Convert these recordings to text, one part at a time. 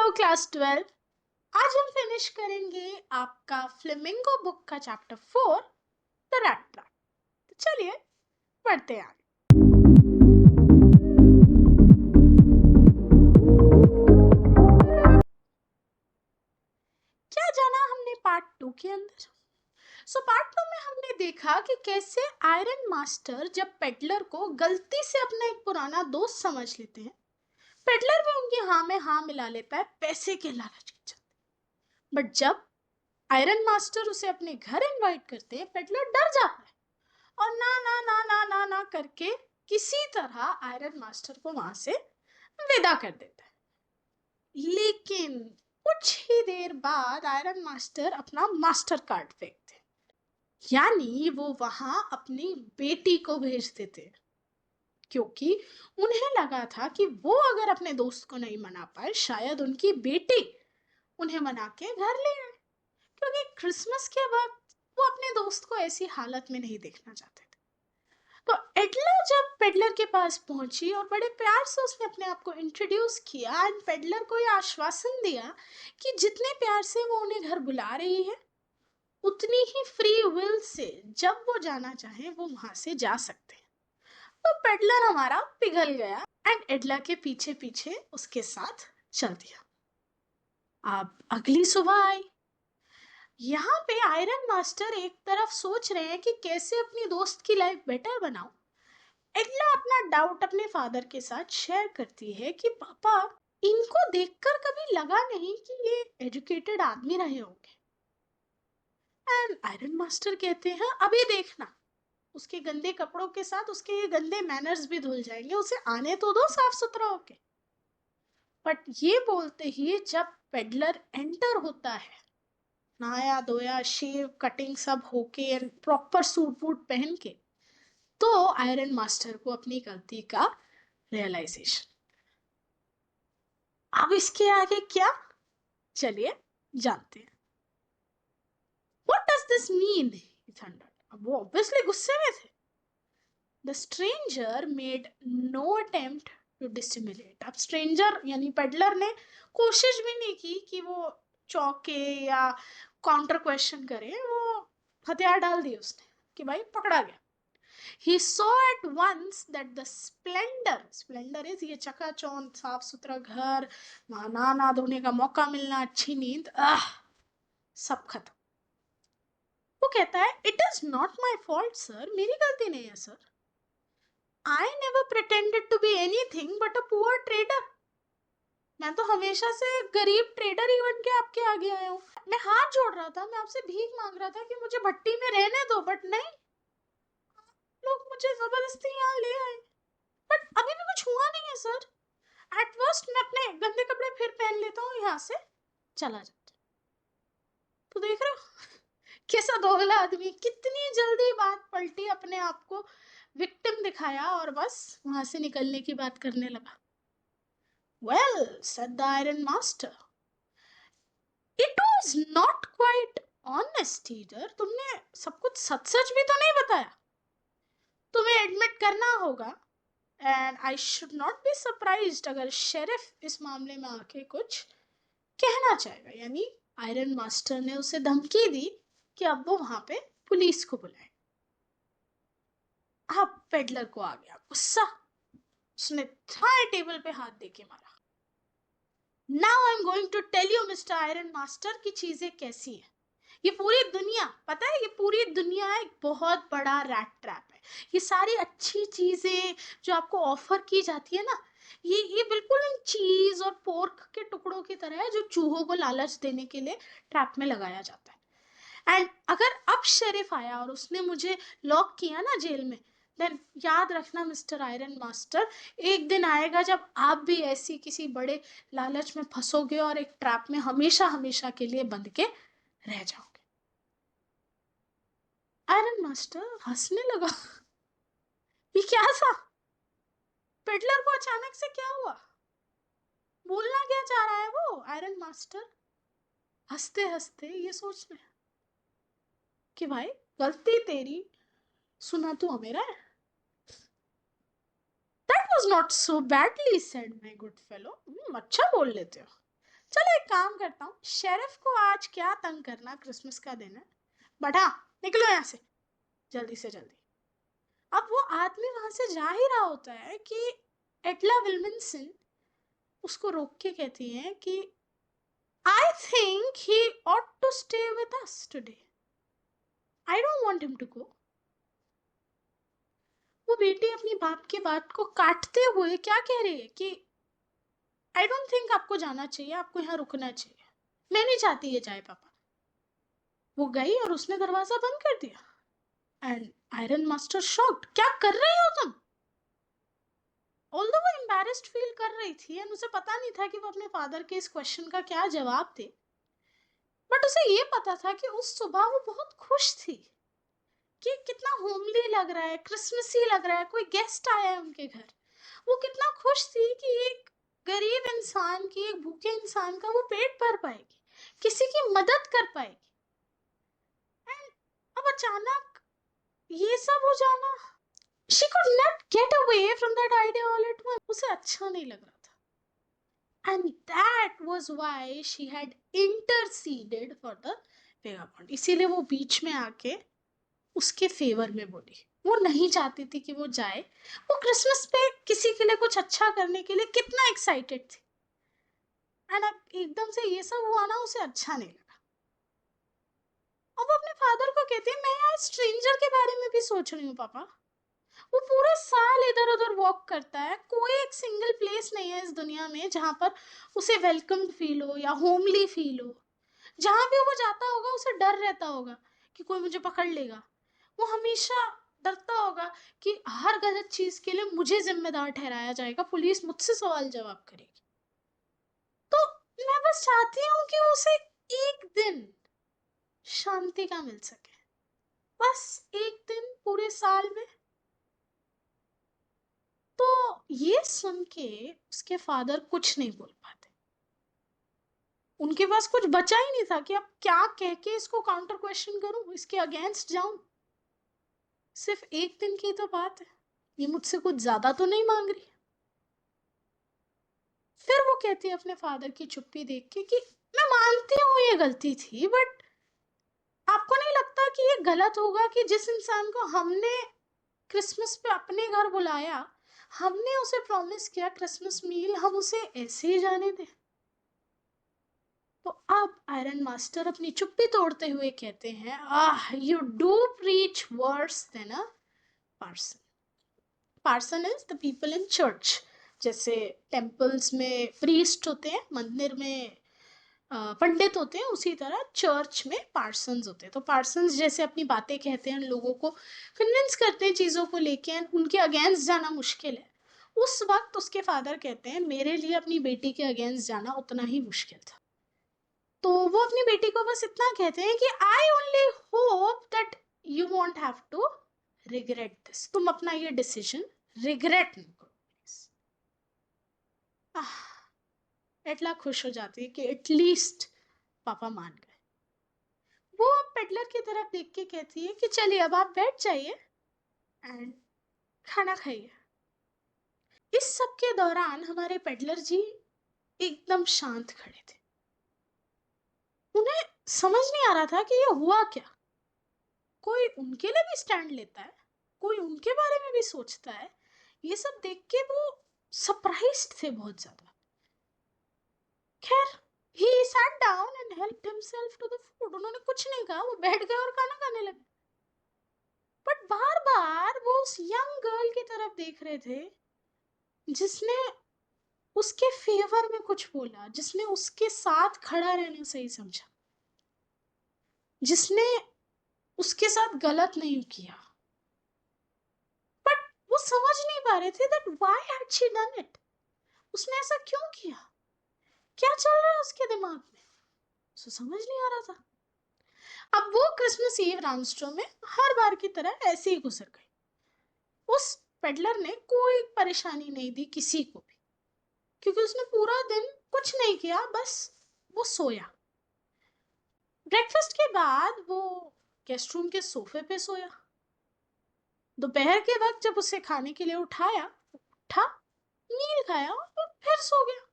Hello class 12। आज हम finish करेंगे आपका फ्लेमिंगो बुक का चैप्टर 4 द रैट ट्रैप। तो चलिए पढ़ते हैं आगे। क्या जाना हमने पार्ट 2 के अंदर। पार्ट 2 में हमने देखा कि कैसे आयरन मास्टर जब पेडलर को गलती से अपना एक पुराना दोस्त समझ लेते हैं, पेडलर भी उनकी हाँ में हाँ मिला लेता है पैसे के लालच के चलते। बट जब आयरन मास्टर उसे अपने घर इनवाइट करते हैं, पेडलर डर जाता है और ना ना ना ना ना ना करके किसी तरह आयरन मास्टर को वहां से विदा कर देता है। लेकिन कुछ ही देर बाद आयरन मास्टर अपना मास्टर कार्ड फेंकते हैं, यानी वो वहां अपनी बेटी को भेज देते हैं, क्योंकि उन्हें लगा था कि वो अगर अपने दोस्त को नहीं मना पाए, शायद उनकी बेटी उन्हें मना के घर ले आए, क्योंकि क्रिसमस के वक्त वो अपने दोस्त को ऐसी हालत में नहीं देखना चाहते थे। तो एडला जब पेडलर के पास पहुंची और बड़े प्यार से उसने अपने आप को इंट्रोड्यूस किया एंड पेडलर को यह आश्वासन दिया कि जितने प्यार से वो उन्हें घर बुला रही है, उतनी ही फ्री विल से जब वो जाना चाहे वो वहां से जा सकते हैं। तो पेडलर हमारा पिघल गया एंड एडला के पीछे पीछे उसके साथ चल दिया। अब अगली सुबह आई। यहाँ पे आयरन मास्टर एक तरफ सोच रहे हैं कि कैसे अपनी दोस्त की लाइफ बेटर बनाऊं। एडला अपना डाउट अपने फादर के साथ शेयर करती है कि पापा, इनको देखकर कभी लगा नहीं कि ये एजुकेटेड आदमी रहे होंगे। एंड आयरन मास्टर कहते हैं अभी देखना, उसके गंदे कपड़ों के साथ उसके ये गंदे मैनर्स भी धुल जाएंगे, उसे आने तो दो साफ सुथरा होके। बट ये बोलते ही जब पेडलर एंटर होता है, नहाया धोया शेव कटिंग सब होके एंड प्रॉपर सूट वूट पहन के, तो आयरन मास्टर को अपनी गलती का रियलाइजेशन। अब इसके आगे क्या, चलिए जानते हैं। What does this mean? He thundered. अब वो ऑब्वियसली गुस्से में थे। The stranger made no attempt to dissimulate. अब स्ट्रेंजर यानी पेडलर ने कोशिश भी नहीं की कि वो चौके या काउंटर क्वेश्चन करे, वो हथियार डाल दिए उसने कि भाई पकड़ा गया। He saw at once that the splendor is ये चकाचौंध साफ सुथरा घर, वहां नहाना धोने का मौका मिलना, अच्छी नींद, सब खत्म। वो कहता है it is not my fault sir, मेरी गलती नहीं है sir. I never pretended to be anything but a poor trader. मैं तो हमेशा से गरीब ट्रेडर ही बन के आपके आगे आया हूँ। मैं हाथ जोड़ रहा था, मैं आपसे भीख मांग रहा था कि मुझे भट्टी में रहने दो, बट नहीं, लोग मुझे जबरदस्ती यहाँ ले आए। बट अभी भी कुछ हुआ नहीं है सर। एट फर्स्ट मैं अपने गंदे कपड़े फिर पहन लेता हूँ, यहाँ से चला जाता। तो देख रहे हो कैसा दोगला आदमी, कितनी जल्दी बात पलटी, अपने आप को विक्टिम दिखाया और बस वहां से निकलने की बात करने लगा। Well, said the Iron Master, it was not quite honest either. तुमने सब कुछ सच सच भी तो नहीं बताया, तुम्हें एडमिट करना होगा। And I should not be surprised अगर शेरिफ इस मामले में आके कुछ कहना चाहेगा। यानी आयरन मास्टर ने उसे धमकी दी कि अब वो वहां पे पुलिस को बुलाए। अब पेडलर को आ गया गुस्सा, उसने थाए टेबल पे हाथ देके मारा। Now I am going to tell you mister iron master की चीजें कैसी है। ये पूरी दुनिया, पता है, ये पूरी दुनिया एक बहुत बड़ा रैट ट्रैप है। ये सारी अच्छी चीजें जो आपको ऑफर की जाती है ना, ये बिल्कुल इन चीज और पोर्क के टुकड़ों की तरह है जो चूहों को लालच देने के लिए ट्रैप में लगाया जाता है। एंड अगर अब शेरिफ आया और उसने मुझे लॉक किया ना जेल में, देन याद रखना मिस्टर आयरन मास्टर, एक दिन आएगा जब आप भी ऐसी किसी बड़े लालच में फंसोगे और एक ट्रैप में हमेशा हमेशा के लिए बंध के रह जाओगे। आयरन मास्टर हंसने लगा। ये क्या था? पेडलर को अचानक से क्या हुआ? बोलना क्या चाह रहा है वो आयरन मास्टर? हंसते हंसते ये सोच रहे कि भाई गलती तेरी, सुना तो मेरा है। That was not so badly said, my good fellow. अच्छा बोल लेते हो। चलो काम करता हूँ, शेरिफ को आज क्या तंग करना, क्रिसमस का दिन है, बट हाँ निकलो यहाँ से जल्दी से जल्दी। अब वो आदमी वहां से जा ही रहा होता है कि एटला विल्मिंसन उसको रोक के कहती है कि I think he ought to stay with us today, I don't want him to go. वो बेटी अपनी बाप की बात को काटते हुए क्या कह रही है कि आई डोंट थिंक आपको जाना चाहिए, आपको यहाँ रुकना चाहिए, मैं नहीं चाहती ये जाए पापा। वो गई और उसने दरवाजा बंद कर दिया एंड आयरन मास्टर शॉक्ड, क्या कर रही हो तुम? ऑल्दो वो एम्बैरेस्ड फील कर रही थी एंड उसे पता नहीं था कि वो अपने फादर के इस क्वेश्चन का क्या जवाब दे, बट उसे ये पता था कि उस सुबह वो बहुत खुश थी कि कितना होमली लग रहा है, क्रिसमसी लग रहा है, कोई गेस्ट आया है उनके घर। वो कितना खुश थी कि एक गरीब इंसान की, एक भूखे इंसान का वो पेट भर पाएगी, किसी की मदद कर पाएगी। एंड अब अचानक ये सब हो जाना, she could not get away from that idea all at once. उसे अच्छा नहीं लग रहा था and that was why she had interceded for the vagabond. इसीलिए वो बीच में आके उसके फेवर में बोली। वो नहीं चाहती थी कि वो जाए, वो क्रिसमस पे किसी के लिए कुछ अच्छा करने के लिए कितना एक्साइटेड थी एंड अब एकदम से ये सब हुआ ना, उसे अच्छा नहीं लगा। अब वो अपने फादर को कहती है मैं यार स्ट्रेंजर के बारे में भी सोच रही हूँ पापा। वो पूरे साल इधर उधर वॉक करता है, कोई एक सिंगल प्लेस नहीं है इस दुनिया में जहां पर उसे वेलकम्ड फील हो या होमली फील हो। जहां भी वो जाता होगा उसे डर रहता होगा कि कोई मुझे पकड़ लेगा, वो हमेशा डरता होगा कि हर गलत चीज के लिए मुझे जिम्मेदार ठहराया जाएगा, पुलिस मुझसे सवाल जवाब करेगी। तो मैं बस चाहती हूँ कि उसे एक दिन शांति का मिल सके, बस एक दिन पूरे साल में। तो ये सुन के उसके फादर कुछ नहीं बोल पाते, उनके पास कुछ बचा ही नहीं था कि अब क्या कह के इसको काउंटर क्वेश्चन करूं, इसके अगेंस्ट जाऊं। सिर्फ एक दिन की तो बात है, ये मुझसे कुछ ज्यादा तो नहीं मांग रही। फिर वो कहती है अपने फादर की चुप्पी देख के कि मैं मानती हूँ ये गलती थी, बट आपको नहीं लगता कि ये गलत होगा कि जिस इंसान को हमने क्रिसमस पे अपने घर बुलाया, हमने उसे प्रॉमिस किया क्रिसमस मील, हम उसे ऐसे ही जाने दें? तो अब आयरन मास्टर अपनी चुप्पी तोड़ते हुए कहते हैं, you do preach worse than a parson. Parson is the people in church. जैसे टेम्पल्स में प्रीस्ट होते हैं, मंदिर में पंडित होते हैं, उसी तरह चर्च में पार्सन्स होते हैं। तो पार्सन्स जैसे अपनी बातें कहते हैं, लोगों को कन्विंस करते हैं चीज़ों को लेके, उनके अगेंस्ट जाना मुश्किल है। उस वक्त उसके फादर कहते हैं मेरे लिए अपनी बेटी के अगेंस्ट जाना उतना ही मुश्किल था। तो वो अपनी बेटी को बस इतना कहते हैं कि I only hope that you won't have to regret this, तुम अपना ये डिसीजन रिग्रेट नहीं करो प्लीज। एटला खुश हो जाती है कि एटलीस्ट पापा मान गए। वो अब पेडलर की तरफ देख के कहती है कि चलिए अब आप बैठ जाइए एंड खाना खाइए। इस सब के दौरान हमारे पेडलर जी एकदम शांत खड़े थे, उन्हें समझ नहीं आ रहा था कि ये हुआ क्या। कोई उनके लिए भी स्टैंड लेता है, कोई उनके बारे में भी सोचता है। ये सब देख के वो सरप्राइज्ड थे बहुत ज्यादा। खैर he sat down and helped himself to the food. उन्होंने कुछ नहीं कहा, वो बैठ गए और खाना खाने लगे। बट बार बार वो उस यंग गर्ल की तरफ देख रहे थे जिसने उसके फेवर में कुछ बोला, जिसने उसके साथ खड़ा रहना सही समझा, जिसने उसके साथ गलत नहीं किया। बट वो समझ नहीं पा रहे थे that why had she done it. उसने ऐसा क्यों किया, क्या चल रहा है उसके दिमाग में, उसे समझ नहीं आ रहा था। अब वो क्रिसमस ईव रामस्ट्रो में हर बार की तरह ऐसे ही गुजर गई। उस पेडलर ने कोई परेशानी नहीं दी किसी को भी, क्योंकि उसने पूरा दिन कुछ नहीं किया, बस वो सोया। ब्रेकफास्ट के बाद वो गेस्ट रूम के सोफे पे सोया। दोपहर के वक्त जब उसे खाने के लिए उठाया, उठा, मील खाया और फिर सो गया।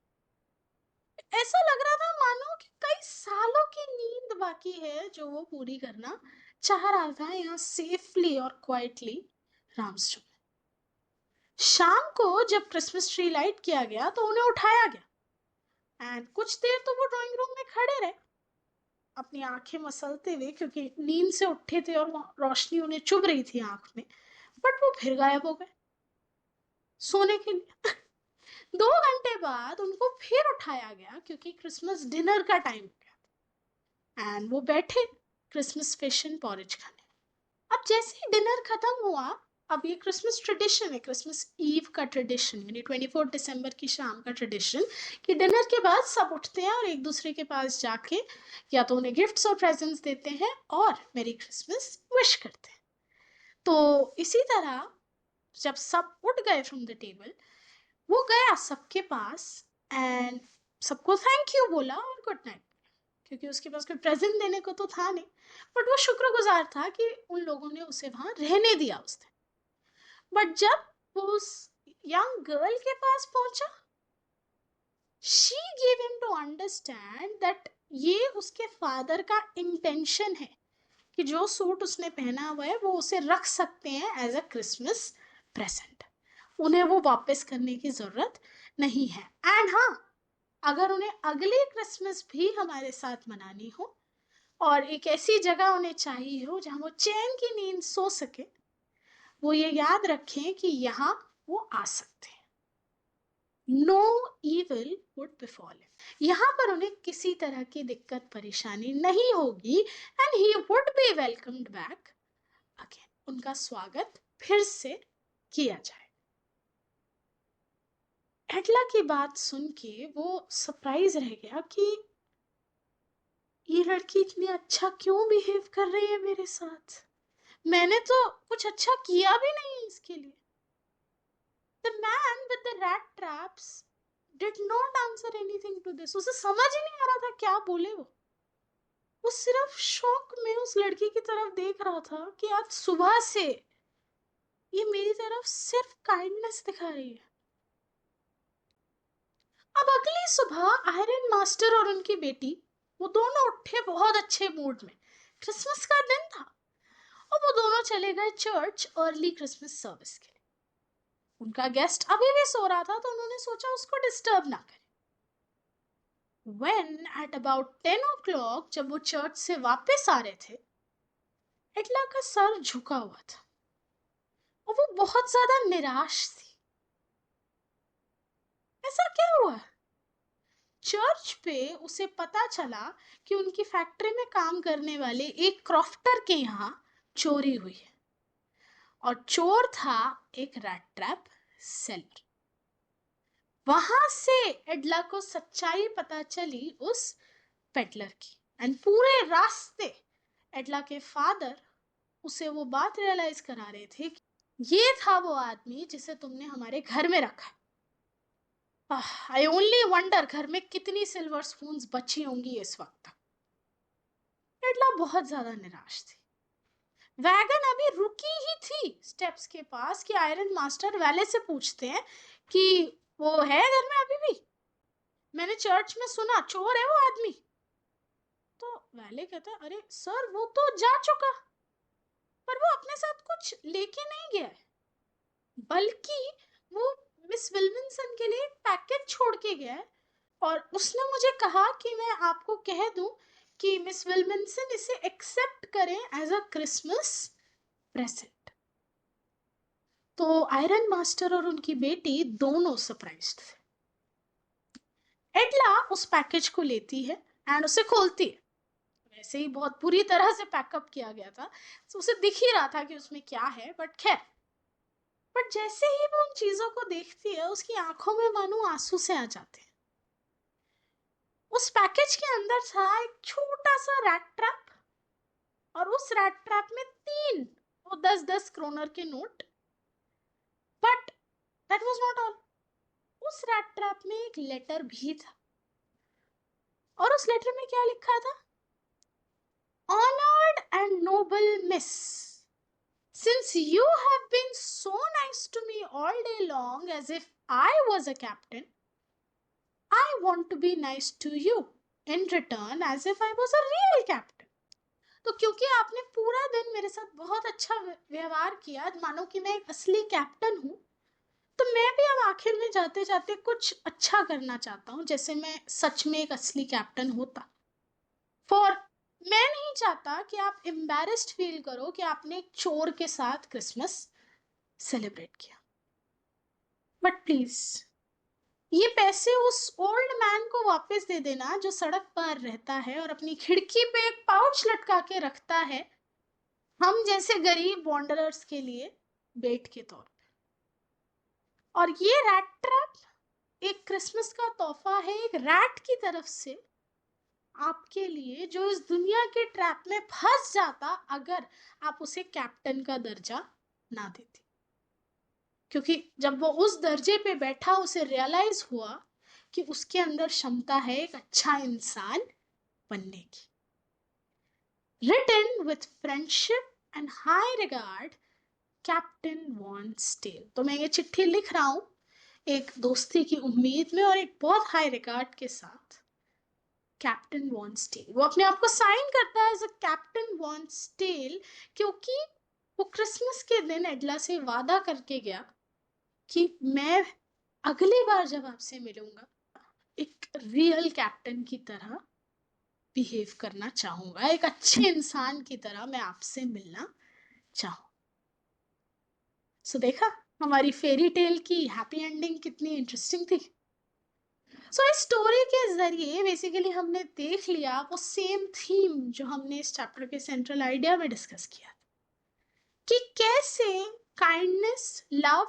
ऐसा लग रहा था मानो बाकी है जो वो पूरी करना चाह रहा था यहाँ सेफली और क्वाइटली रामस्टोन। शाम को जब क्रिसमस ट्री लाइट किया गया तो उन्हें उठाया गया एंड कुछ देर तो वो ड्राइंग रूम में खड़े रहे अपनी आंखें मसलते हुए, क्योंकि नींद से उठे थे और रोशनी उन्हें चुभ रही थी आंख में। बट वो फिर गायब हो गए सोने के लिए। 2 घंटे बाद उनको फिर उठाया गया क्योंकि क्रिसमस डिनर का टाइम हो गया एंड वो बैठे क्रिसमस फिश एंड पॉरेज खाने। अब जैसे ही डिनर खत्म हुआ, अब ये क्रिसमस ट्रेडिशन है, क्रिसमस ईव का ट्रेडिशन, यानी 24 दिसंबर की शाम का ट्रेडिशन, कि डिनर के बाद सब उठते हैं और एक दूसरे के पास जाके या तो उन्हें गिफ्ट्स और प्रेजेंट्स देते हैं और मेरी क्रिसमस विश करते हैं। तो इसी तरह जब सब उठ गए फ्रॉम द टेबल, वो गया सबके पास एंड सबको थैंक यू बोला और गुड नाइट, क्योंकि उसके पास कोई प्रेजेंट देने को तो था नहीं, बट वो शुक्रगुजार था कि उन लोगों ने उसे वहां रहने दिया उस दिन। बट जब वो उस यंग गर्ल के पास पहुंचा, she gave him to understand that ये उसके फादर का इंटेंशन है कि जो सूट उसने पहना हुआ है वो उसे रख सकते हैं एज अ क्रिसमस प्रेजेंट, उन्हें वो वापस करने की जरूरत नहीं है। एंड हाँ, अगर उन्हें अगली क्रिसमस भी हमारे साथ मनानी हो और एक ऐसी जगह उन्हें चाहिए हो जहां वो चैन की नींद सो सके, वो ये याद रखें कि यहाँ वो आ सकते हैं। नो इविल वुड बिफॉल हिम, यहाँ पर उन्हें किसी तरह की दिक्कत परेशानी नहीं होगी and he would be welcomed back again, उनका स्वागत फिर से किया जाए। एडला की बात सुन के वो सरप्राइज रह गया कि ये लड़की इतनी अच्छा क्यों बिहेव कर रही है मेरे साथ, मैंने तो कुछ अच्छा किया भी नहीं इसके लिए। The man with the rat traps did not answer anything to this. उसे समझ ही नहीं आ रहा था क्या बोले वो सिर्फ शौक में उस लड़की की तरफ देख रहा था कि आज सुबह से ये मेरी तरफ सिर्फ काइंडनेस दिखा रही है। अब अगली सुबह आयरन मास्टर और उनकी बेटी वो दोनों उठे बहुत अच्छे मूड में, क्रिसमस का दिन था, और वो दोनों चले गए चर्च अर्ली क्रिसमस सर्विस के लिए। उनका गेस्ट अभी भी सो रहा था तो उन्होंने सोचा उसको डिस्टर्ब ना करें। When at about 10 o'clock, जब वो चर्च से वापस आ रहे थे, एडला का सर झुका हुआ था और वो बहुत ज्यादा निराश थी। ऐसा क्या हुआ? चर्च पे उसे पता चला कि उनकी फैक्ट्री में काम करने वाले एक क्रॉफ्टर के यहाँ चोरी हुई है और चोर था एक रैट ट्रैप सेलर। वहां से एडला को सच्चाई पता चली उस पेडलर की एंड पूरे रास्ते एडला के फादर उसे वो बात रियलाइज करा रहे थे कि ये था वो आदमी जिसे तुमने हमारे घर में रखा। आई ओनली वंडर घर में कितनी सिल्वर स्पून्स बची होंगी इस वक्त। एडला बहुत ज्यादा निराश थी। वैगन अभी रुकी ही थी स्टेप्स के पास कि आयरन मास्टर वाले से पूछते हैं कि वो है घर में अभी भी, मैंने चर्च में सुना चोर है वो आदमी। तो वाले कहता है अरे सर वो तो जा चुका, पर वो अपने साथ कुछ लेके नहीं गया है, बल्कि वो मिस विल्मनसन के लिए एक पैकेट छोड़ के गया है और उसने मुझे कहा कि मैं आपको कह दूं कि मिस विल्मनसन इसे एक्सेप्ट करें एज अ क्रिसमस प्रेजेंट। तो आयरन मास्टर और उनकी बेटी दोनों सरप्राइज थे। एडला उस पैकेज को लेती है एंड उसे खोलती है। वैसे ही बहुत बुरी तरह से पैकअप किया गया था, तो उसे दिख ही रहा था कि उसमें क्या है, बट खैर। बट जैसे ही वो उन चीजों को देखती है उसकी आंखों में मानो आंसू से आ जाते हैं। उस पैकेज के अंदर था एक छोटा सा रैट ट्रैप और उस रैट ट्रैप में 3 वो 10-10 क्रोनर के note. But that was not all, उस रैट ट्रैप में एक लेटर भी था और उस लेटर में क्या लिखा था? Honoured and noble miss, since you have been so nice to me all day long as if I was a captain, I want to be nice to you. in return as if I was a real captain. तो क्योंकि आपने पूरा दिन मेरे साथ बहुत अच्छा व्यवहार किया, मानो कि मैं एक असली कैप्टन हूँ, तो मैं भी अब आखिर में जाते जाते कुछ अच्छा करना चाहता हूँ, जैसे मैं सच में एक असली कैप्टन होता। फॉर मैं नहीं चाहता कि आप एम्बैरेस्ड फील करो कि आपने एक चोर के साथ क्रिसमस सेलिब्रेट किया, बट प्लीज ये पैसे उस ओल्ड मैन को वापस दे देना जो सड़क पर रहता है और अपनी खिड़की पे एक पाउच लटका के रखता है हम जैसे गरीब वॉन्डरर्स के लिए बेट के तौर पे। और ये रैट ट्रैप एक क्रिसमस का तोहफा है एक रैट की तरफ से आपके लिए, जो इस दुनिया के ट्रैप में फंस जाता अगर आप उसे कैप्टन का दर्जा ना देती। क्योंकि जब वो उस दर्जे पे बैठा उसे रियलाइज हुआ कि उसके अंदर क्षमता है एक अच्छा इंसान बनने की। Written with friendship and high regard, captain von Stell. तो मैं ये चिट्ठी लिख रहा हूं एक दोस्ती की उम्मीद में और एक बहुत हाई रिगार्ड के साथ। कैप्टन वॉन स्टेल, वो अपने आप को साइन करता है as a captain von Stell, क्योंकि वो क्रिसमस के दिन एडला से वादा करके गया कि मैं अगली बार जब आपसे मिलूंगा एक रियल कैप्टन की तरह बिहेव करना चाहूंगा, एक अच्छे इंसान की तरह मैं आपसे मिलना चाहूँ। सो देखा हमारी फेरी टेल की हैप्पी एंडिंग कितनी इंटरेस्टिंग थी। सो इस स्टोरी के जरिए बेसिकली हमने देख लिया वो सेम थीम जो हमने इस चैप्टर के सेंट्रल आइडिया में डिस्कस किया कि कैसे काइंडनेस, लव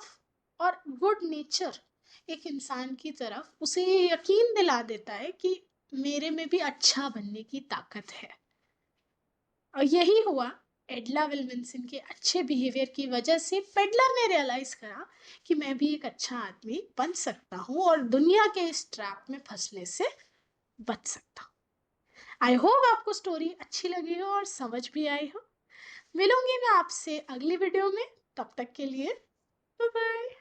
और गुड नेचर एक इंसान की तरफ उसे ये यकीन दिला देता है कि मेरे में भी अच्छा बनने की ताकत है। और यही हुआ एडला विल्किंसन के अच्छे बिहेवियर की वजह से पेडलर ने रियलाइज करा कि मैं भी एक अच्छा आदमी बन सकता हूँ और दुनिया के इस ट्रैप में फंसने से बच सकता हूँ। आई होप आपको स्टोरी अच्छी लगी हो और समझ भी आई हो। मिलूंगी मैं आपसे अगली वीडियो में, तब तक के लिए बाय बाय।